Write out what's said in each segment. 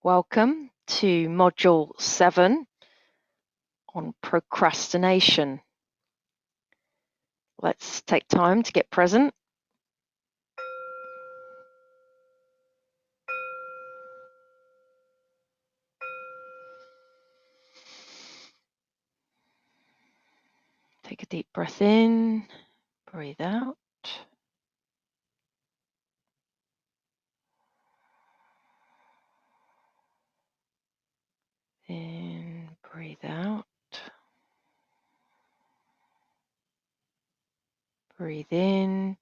Welcome to Module 7 on procrastination. Let's take time to get present. Take a deep breath in, breathe out. In, breathe out. Breathe in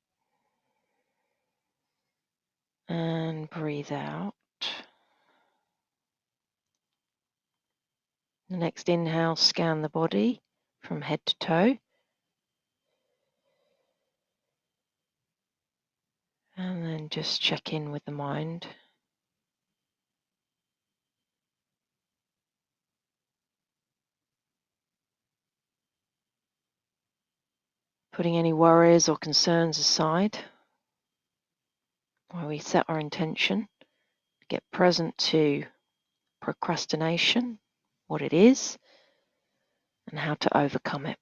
and breathe out. The next inhale, scan the body from head to toe. And then just check in with the mind. Putting any worries or concerns aside while we set our intention. Get present to procrastination, what it is, and how to overcome it.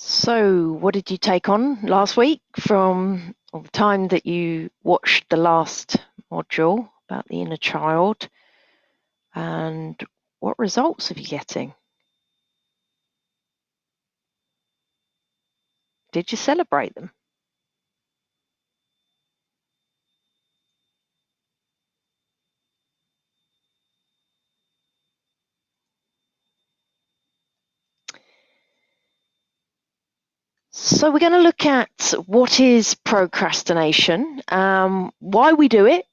So, what did you take on last week from the time that you watched the last module about the inner child? And what results are you getting? Did you celebrate them? So we're going to look at what is procrastination, why we do it,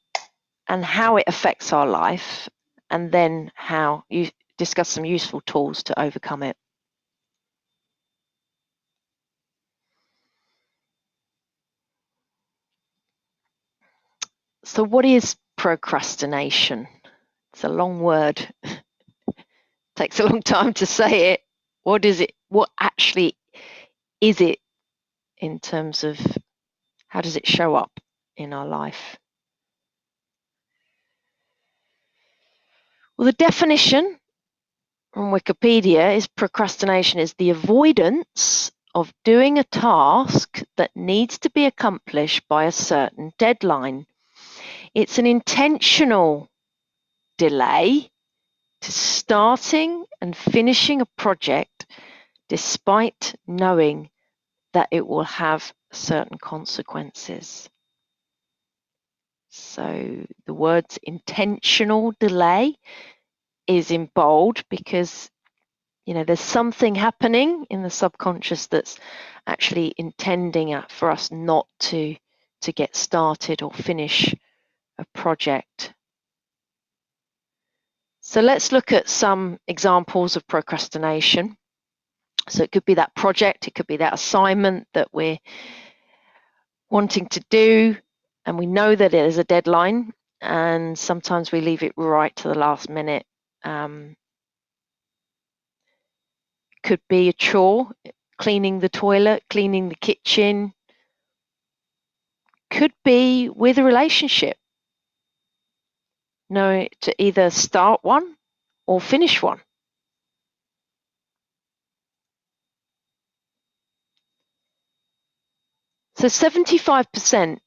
and how it affects our life, and then how you discuss some useful tools to overcome it. So what is procrastination? It's a long word. Takes a long time to say it. What is it? What actually is it in terms of how does it show up in our life? Well, the definition from Wikipedia is procrastination is the avoidance of doing a task that needs to be accomplished by a certain deadline. It's an intentional delay to starting and finishing a project despite knowing that it will have certain consequences. So the words intentional delay is in bold because there's something happening in the subconscious that's actually intending for us not to get started or finish a project. So let's look at some examples of procrastination. So it could be that project, it could be that assignment that we're wanting to do, and we know that there's a deadline, and sometimes we leave it right to the last minute. Could be a chore, cleaning the toilet, cleaning the kitchen. Could be with a relationship. Know to either start one or finish one. So 75%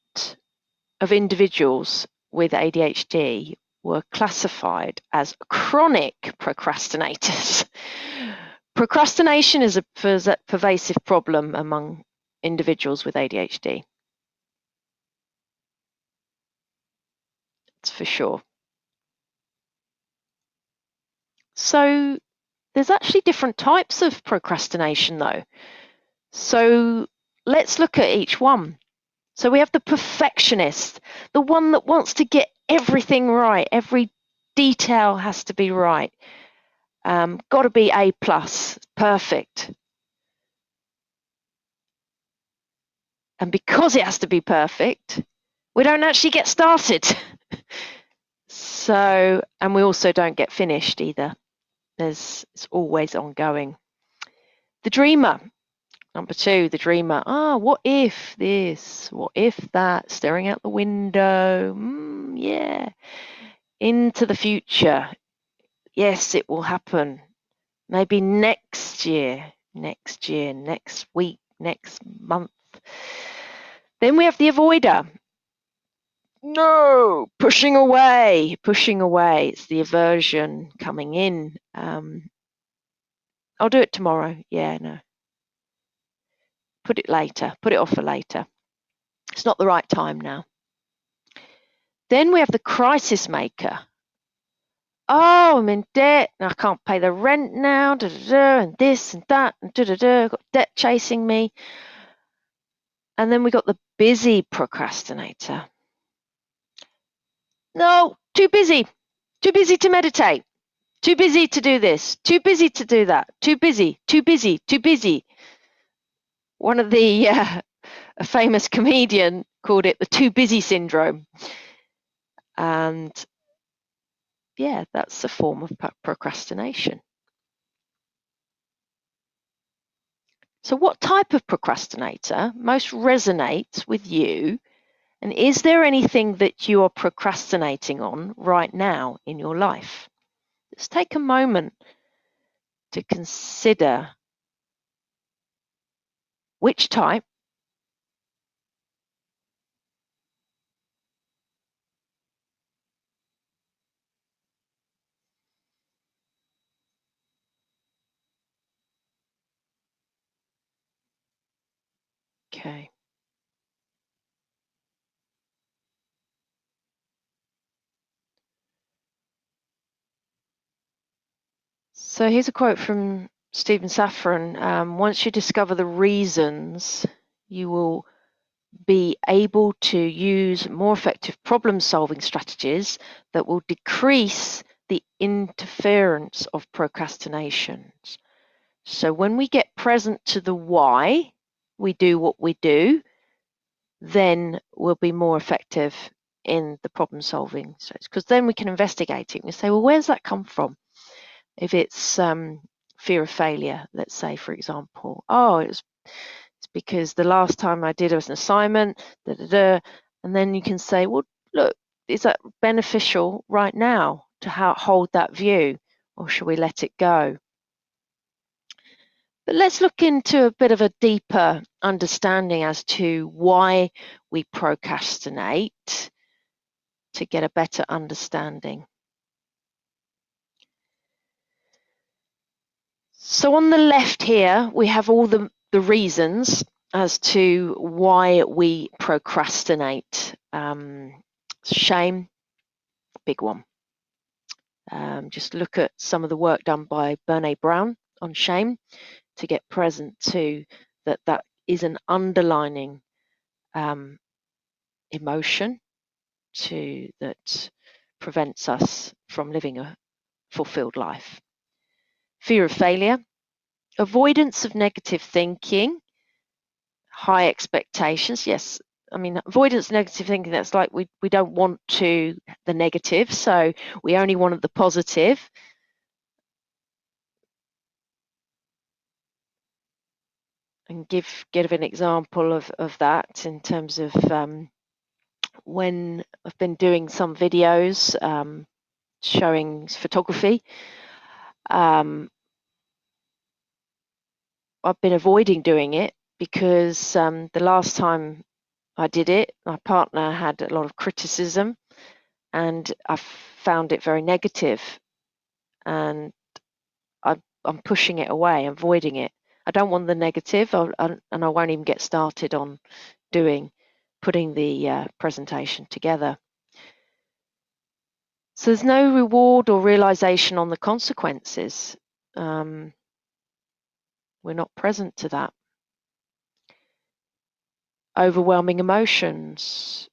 of individuals with ADHD were classified as chronic procrastinators. Procrastination is a pervasive problem among individuals with ADHD. That's for sure. So there's actually different types of procrastination though. So let's look at each one. So we have the perfectionist, the one that wants to get everything right. Every detail has to be right. Got to be A+, perfect. And because it has to be perfect, we don't actually get started. So, and we also don't get finished either. It's always ongoing. The dreamer. Number 2, the dreamer. What if this? What if that? Staring out the window. Yeah. Into the future. Yes, it will happen. Maybe next year, next week, next month. Then we have the avoider. No, pushing away. It's the aversion coming in. I'll do it tomorrow. Yeah, no. Put it off for later. It's not the right time now. Then we have the crisis maker. Oh, I'm in debt and I can't pay the rent now, and this and that, and I've got debt chasing me. And then we got the busy procrastinator. No, too busy to meditate, too busy to do this, too busy to do that, too busy. One of the a famous comedian called it the too busy syndrome. And yeah, that's a form of procrastination. So what type of procrastinator most resonates with you? And is there anything that you are procrastinating on right now in your life? Let's take a moment to consider which type. Okay. So here's a quote from Stephen Safran. Once you discover the reasons, you will be able to use more effective problem-solving strategies that will decrease the interference of procrastinations. So when we get present to the why we do what we do, then we'll be more effective in the problem-solving. Because then we can investigate it and say, well, where's that come from? If it's fear of failure, let's say, for example, it's because the last time I did an assignment, and then you can say, well, look, is that beneficial right now to hold that view, or should we let it go? But let's look into a bit of a deeper understanding as to why we procrastinate to get a better understanding. So on the left here, we have all the reasons as to why we procrastinate. Shame, big one. Just look at some of the work done by Brené Brown on shame to get present to that is an underlining emotion that prevents us from living a fulfilled life. Fear of failure, avoidance of negative thinking, high expectations. Yes, I mean, avoidance of negative thinking, that's like we don't want the negative, so we only wanted the positive. And give an example of that in terms of when I've been doing some videos showing photography. I've been avoiding doing it because the last time I did it, my partner had a lot of criticism and I found it very negative, and I'm pushing it away, avoiding it. I don't want the negative, and I won't even get started on putting the presentation together. So there's no reward or realization on the consequences. We're not present to that. Overwhelming emotions.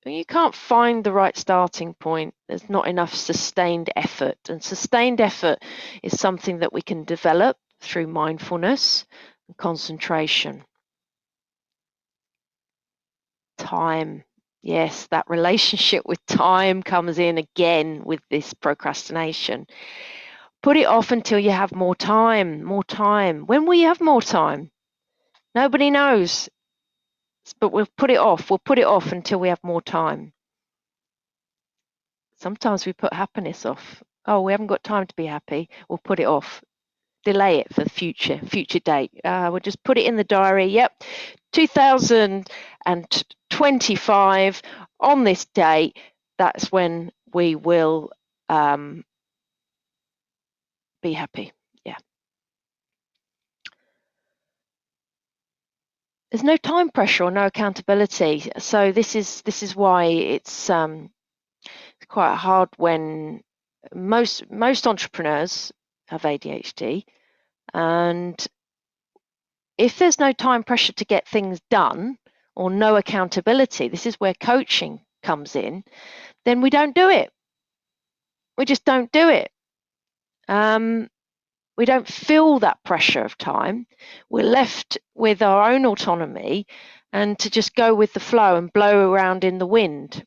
You can't find the right starting point. There's not enough sustained effort. And sustained effort is something that we can develop through mindfulness and concentration. Time. Yes, that relationship with time comes in again with this procrastination. Put it off until you have more time, more time. When will you have more time? Nobody knows, but we'll put it off. We'll put it off until we have more time. Sometimes we put happiness off. Oh, we haven't got time to be happy. We'll put it off. Delay it for the future date. We'll just put it in the diary. Yep, 2025 on this date. That's when we will be happy. Yeah. There's no time pressure or no accountability. So this is why it's quite hard when most entrepreneurs have ADHD, and if there's no time pressure to get things done or no accountability, this is where coaching comes in, then we don't do it. We just don't do it. We don't feel that pressure of time. We're left with our own autonomy and to just go with the flow and blow around in the wind.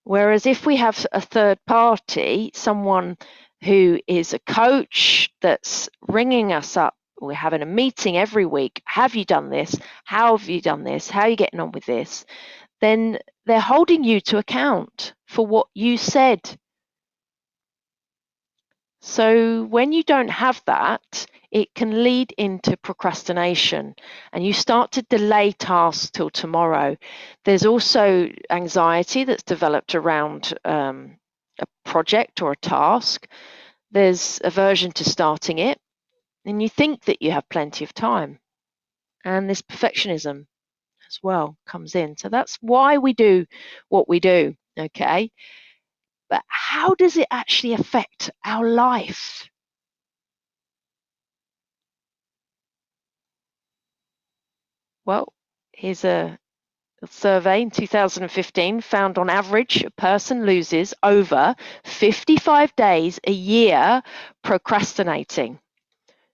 Whereas if we have a third party, someone who is a coach that's ringing us up, we're having a meeting every week. Have you done this? How have you done this? How are you getting on with this? Then they're holding you to account for what you said. So when you don't have that, it can lead into procrastination and you start to delay tasks till tomorrow. There's also anxiety that's developed around a project or a task. There's aversion to starting it, and you think that you have plenty of time. And this perfectionism as well comes in. So that's why we do what we do, okay? But how does it actually affect our life? Well, here's a survey in 2015 found on average a person loses over 55 days a year procrastinating.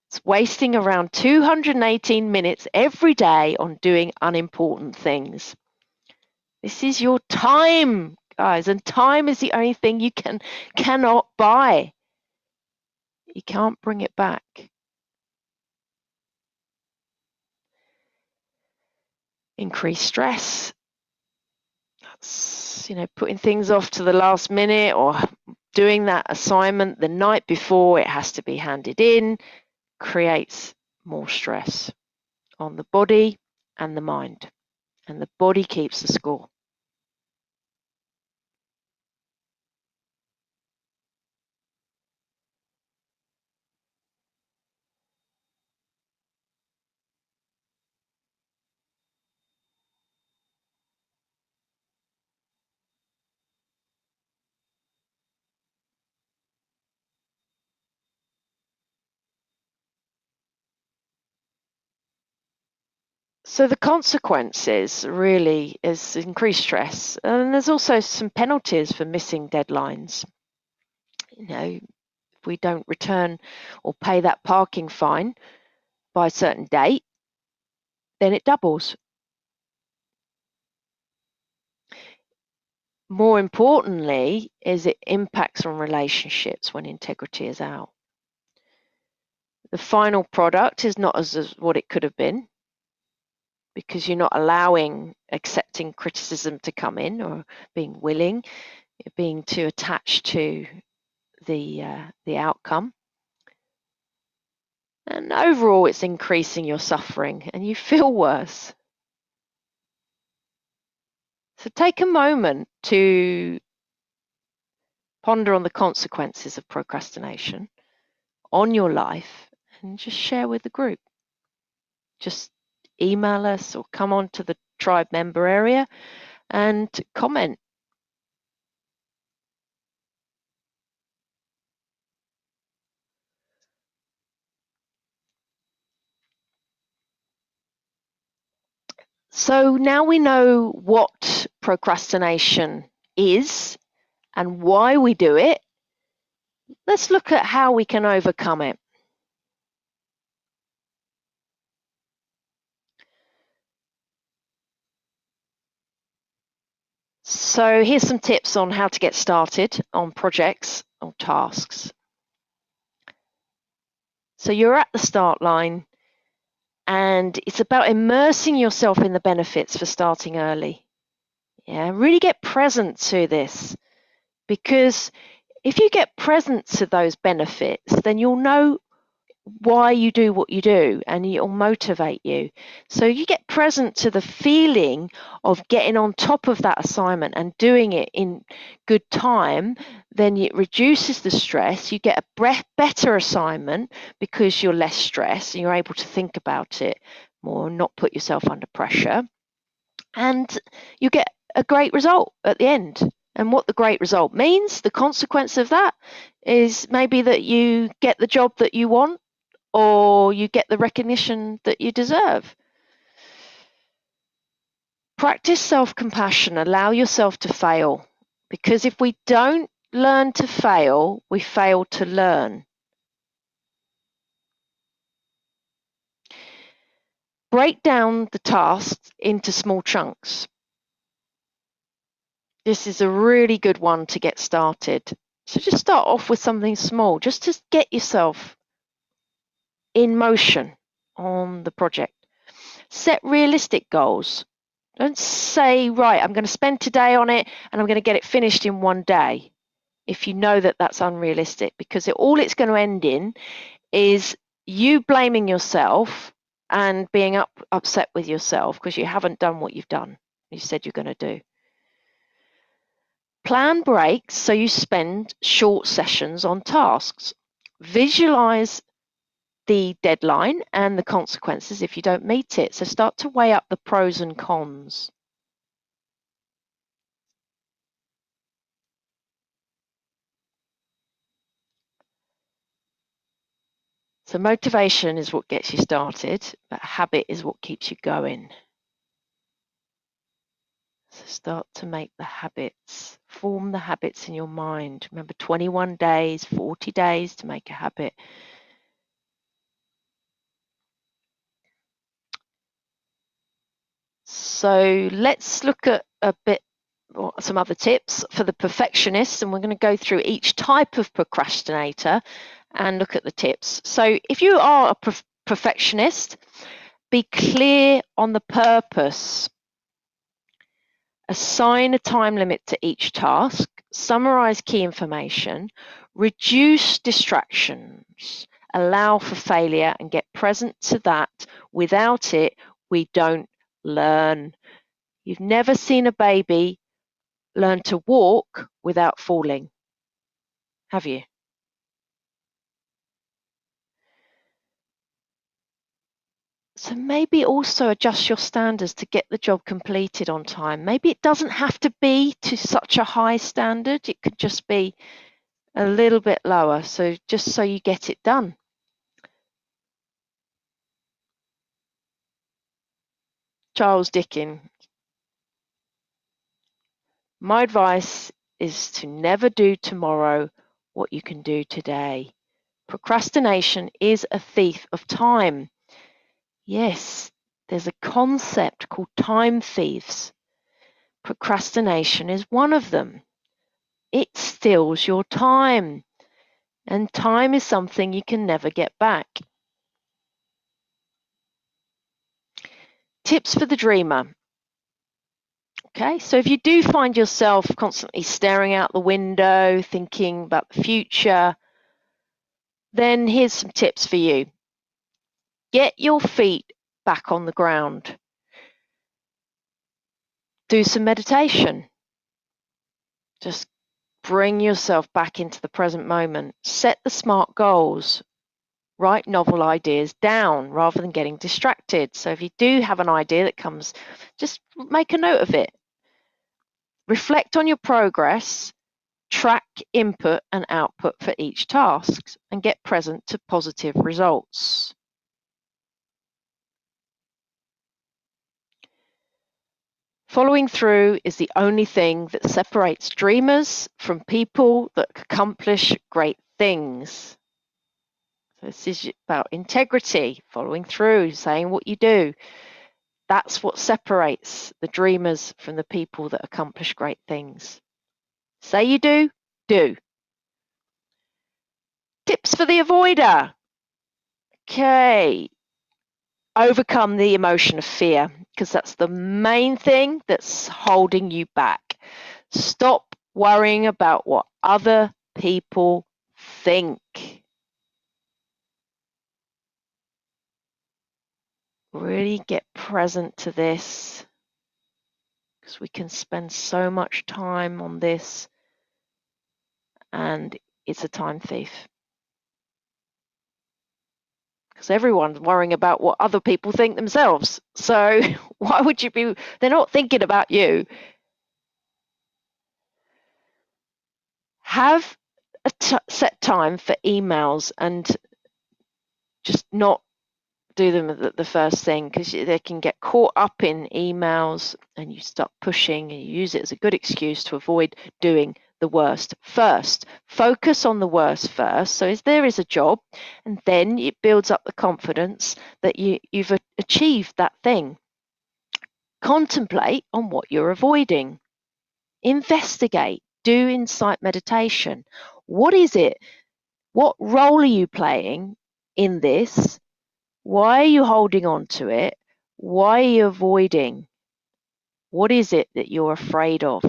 It's wasting around 218 minutes every day on doing unimportant things. This is your time, guys, and time is the only thing you cannot buy. You can't bring it back. Increased stress. That's, putting things off to the last minute or doing that assignment the night before it has to be handed in creates more stress on the body and the mind. And the body keeps the score. So the consequences really is increased stress, and there's also some penalties for missing deadlines. If we don't return or pay that parking fine by a certain date, then it doubles. More importantly, is it impacts on relationships when integrity is out. The final product is not as what it could have been because you're not allowing accepting criticism to come in or being willing, being too attached to the outcome. And overall, it's increasing your suffering and you feel worse. So take a moment to ponder on the consequences of procrastination on your life and just share with the group. Just email us or come on to the tribe member area and comment. So now we know what procrastination is and why we do it. Let's look at how we can overcome it. So here's some tips on how to get started on projects or tasks. So you're at the start line, and it's about immersing yourself in the benefits for starting early. Yeah, really get present to this, because if you get present to those benefits, then you'll know why you do what you do, and it'll motivate you. So you get present to the feeling of getting on top of that assignment and doing it in good time, then it reduces the stress. You get a better assignment because you're less stressed and you're able to think about it more, not put yourself under pressure, and you get a great result at the end. And what the great result means, the consequence of that, is maybe that you get the job that you want, or you get the recognition that you deserve. Practice self-compassion. Allow yourself to fail, because if we don't learn to fail, we fail to learn. Break down the tasks into small chunks. This is a really good one to get started. So just start off with something small, just to get yourself in motion on the project. Set realistic goals. Don't say, right, I'm going to spend today on it and I'm going to get it finished in one day, if you know that that's unrealistic, because all it's going to end in is you blaming yourself and being upset with yourself because you haven't done what you said you're going to do. Plan breaks so you spend short sessions on tasks. Visualize the deadline and the consequences if you don't meet it. So start to weigh up the pros and cons. So motivation is what gets you started, but habit is what keeps you going. So start to make the habits, form the habits in your mind. Remember, 21 days, 40 days to make a habit. So let's look at some other tips for the perfectionist, and we're going to go through each type of procrastinator and look at the tips. So if you are a perfectionist, be clear on the purpose. Assign a time limit to each task, summarize key information, reduce distractions, allow for failure, and get present to that. Without it, we don't learn. You've never seen a baby learn to walk without falling, have you? So maybe also adjust your standards to get the job completed on time. Maybe it doesn't have to be to such a high standard. It could just be a little bit lower, so just so you get it done. Charles Dickens. My advice is to never do tomorrow what you can do today. Procrastination is a thief of time. Yes, there's a concept called time thieves. Procrastination is one of them. It steals your time, and time is something you can never get back. Tips for the dreamer. Okay, so if you do find yourself constantly staring out the window, thinking about the future, then here's some tips for you. Get your feet back on the ground. Do some meditation. Just bring yourself back into the present moment. Set the SMART goals. Write novel ideas down rather than getting distracted. So if you do have an idea that comes, just make a note of it. Reflect on your progress. Track input and output for each task and get present to positive results. Following through is the only thing that separates dreamers from people that accomplish great things. So this is about integrity, following through, saying what you do. That's what separates the dreamers from the people that accomplish great things. Say you do, do. Tips for the avoider. Okay. Overcome the emotion of fear, because that's the main thing that's holding you back. Stop worrying about what other people think. Really get present to this, because we can spend so much time on this, and it's a time thief. Because everyone's worrying about what other people think themselves. So why would you be? They're not thinking about you. Have a set time for emails, and just not do them at the first thing, because they can get caught up in emails and you start pushing, and you use it as a good excuse to avoid doing the worst first. Focus on the worst first. So there is a job, and then it builds up the confidence that you've achieved that thing. Contemplate on what you're avoiding. Investigate. Do insight meditation. What is it? What role are you playing in this? Why are you holding on to it? Why are you avoiding? What is it that you're afraid of?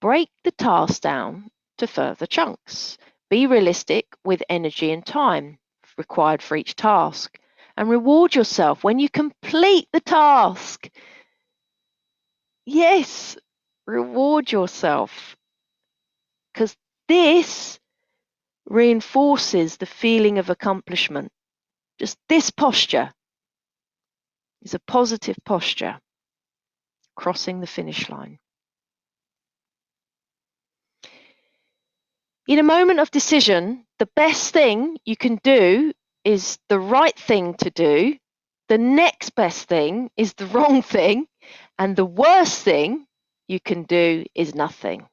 Break the task down to further chunks. Be realistic with energy and time required for each task, and reward yourself when you complete the task. Yes, reward yourself, because this reinforces the feeling of accomplishment. Just this posture is a positive posture, crossing the finish line. In a moment of decision, the best thing you can do is the right thing to do. The next best thing is the wrong thing. And the worst thing you can do is nothing.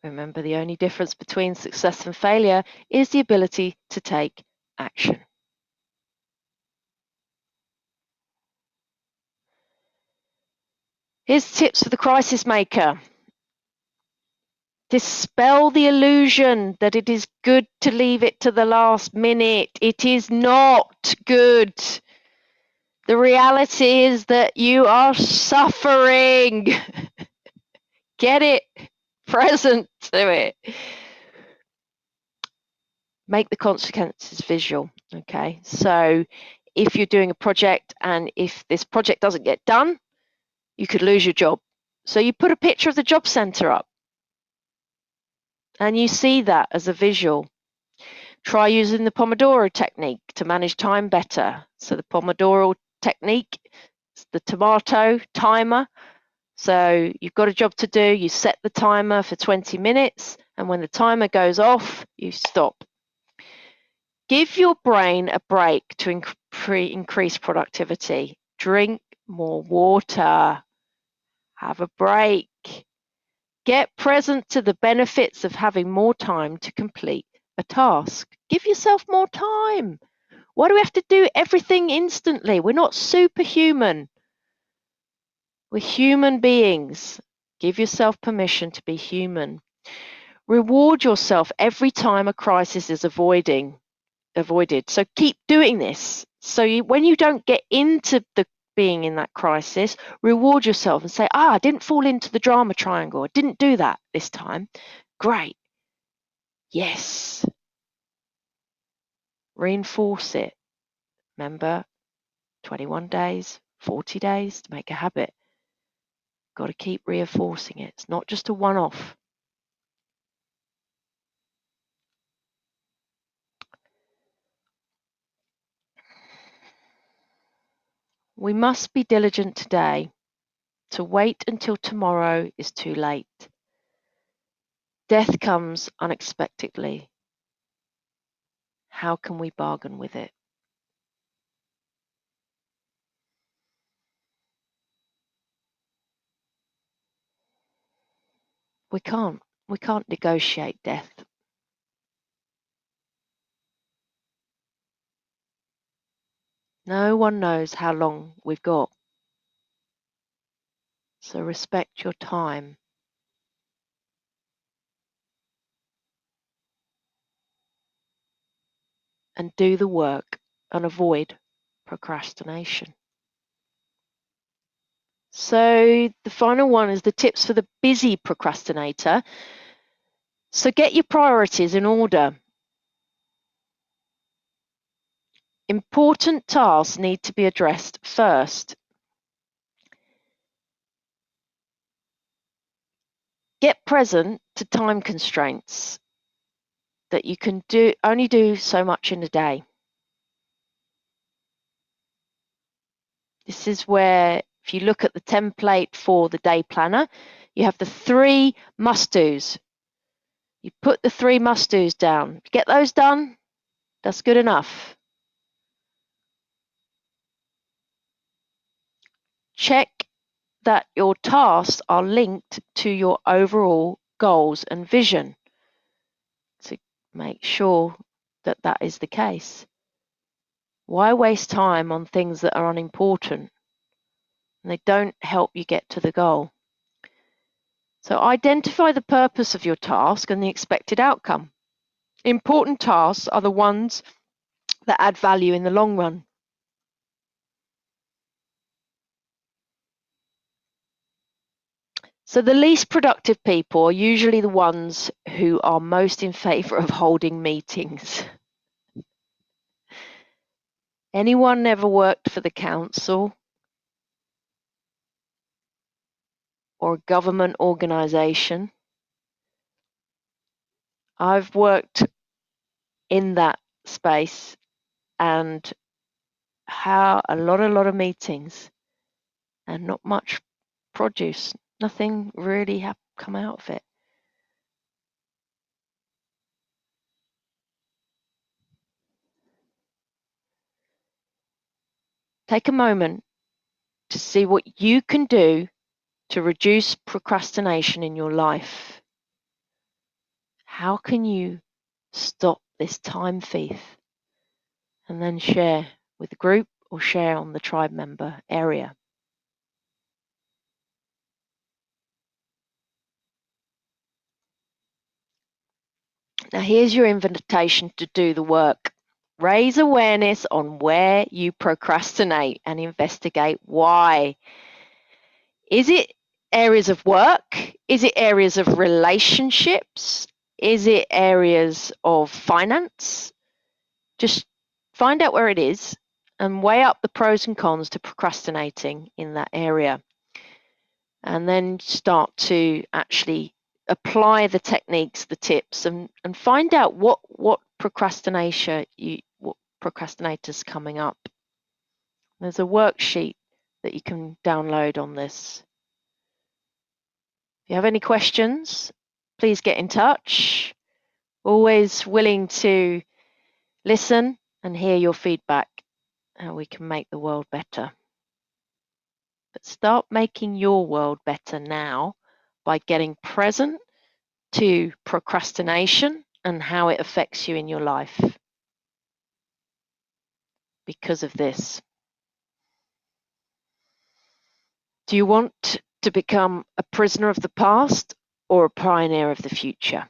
Remember, the only difference between success and failure is the ability to take action. Here's tips for the crisis maker. Dispel the illusion that it is good to leave it to the last minute. It is not good. The reality is that you are suffering. Get it present to it. Make the consequences visual. Okay, so if you're doing a project, and if this project doesn't get done, you could lose your job. So you put a picture of the job center up, and you see that as a visual. Try using the Pomodoro technique to manage time better. So the Pomodoro technique is the tomato timer. So you've got a job to do, you set the timer for 20 minutes, and when the timer goes off, you stop. Give your brain a break to increase productivity. Drink more water. Have a break. Get present to the benefits of having more time to complete a task. Give yourself more time. Why do we have to do everything instantly? We're not superhuman. We're human beings. Give yourself permission to be human. Reward yourself every time a crisis is avoided. So keep doing this. So when you don't get into the being in that crisis, reward yourself and say, I didn't fall into the drama triangle. I didn't do that this time. Great. Yes. Reinforce it. Remember, 21 days, 40 days to make a habit. Got to keep reinforcing it. It's not just a one-off. We must be diligent today. To wait until tomorrow is too late. Death comes unexpectedly. How can we bargain with it? We can't negotiate death. No one knows how long we've got. So respect your time. And do the work and avoid procrastination. So the final one is the tips for the busy procrastinator. So get your priorities in order. Important tasks need to be addressed first. Get present to time constraints that you can only do so much in a day. This is where, if you look at the template for the day planner, you have the 3 must-dos. You put the 3 must-dos down. Get those done, that's good enough. Check that your tasks are linked to your overall goals and vision to make sure that that is the case. Why waste time on things that are unimportant and they don't help you get to the goal? So identify the purpose of your task and the expected outcome. Important tasks are the ones that add value in the long run. So the least productive people are usually the ones who are most in favour of holding meetings. Anyone ever worked for the council or a government organisation? I've worked in that space and a lot of meetings and not much produce. Nothing really come out of it. Take a moment to see what you can do to reduce procrastination in your life. How can you stop this time thief? And then share with the group or share on the tribe member area. Now here's your invitation to do the work. Raise awareness on where you procrastinate and investigate why. Is it areas of work? Is it areas of relationships? Is it areas of finance? Just find out where it is and weigh up the pros and cons to procrastinating in that area. And then start to actually apply the techniques, the tips, and find out what procrastinators coming up. There's a worksheet that you can download on this. If you have any questions, please get in touch. Always willing to listen and hear your feedback, how we can make the world better. But start making your world better now by getting present to procrastination and how it affects you in your life because of this. Do you want to become a prisoner of the past or a pioneer of the future?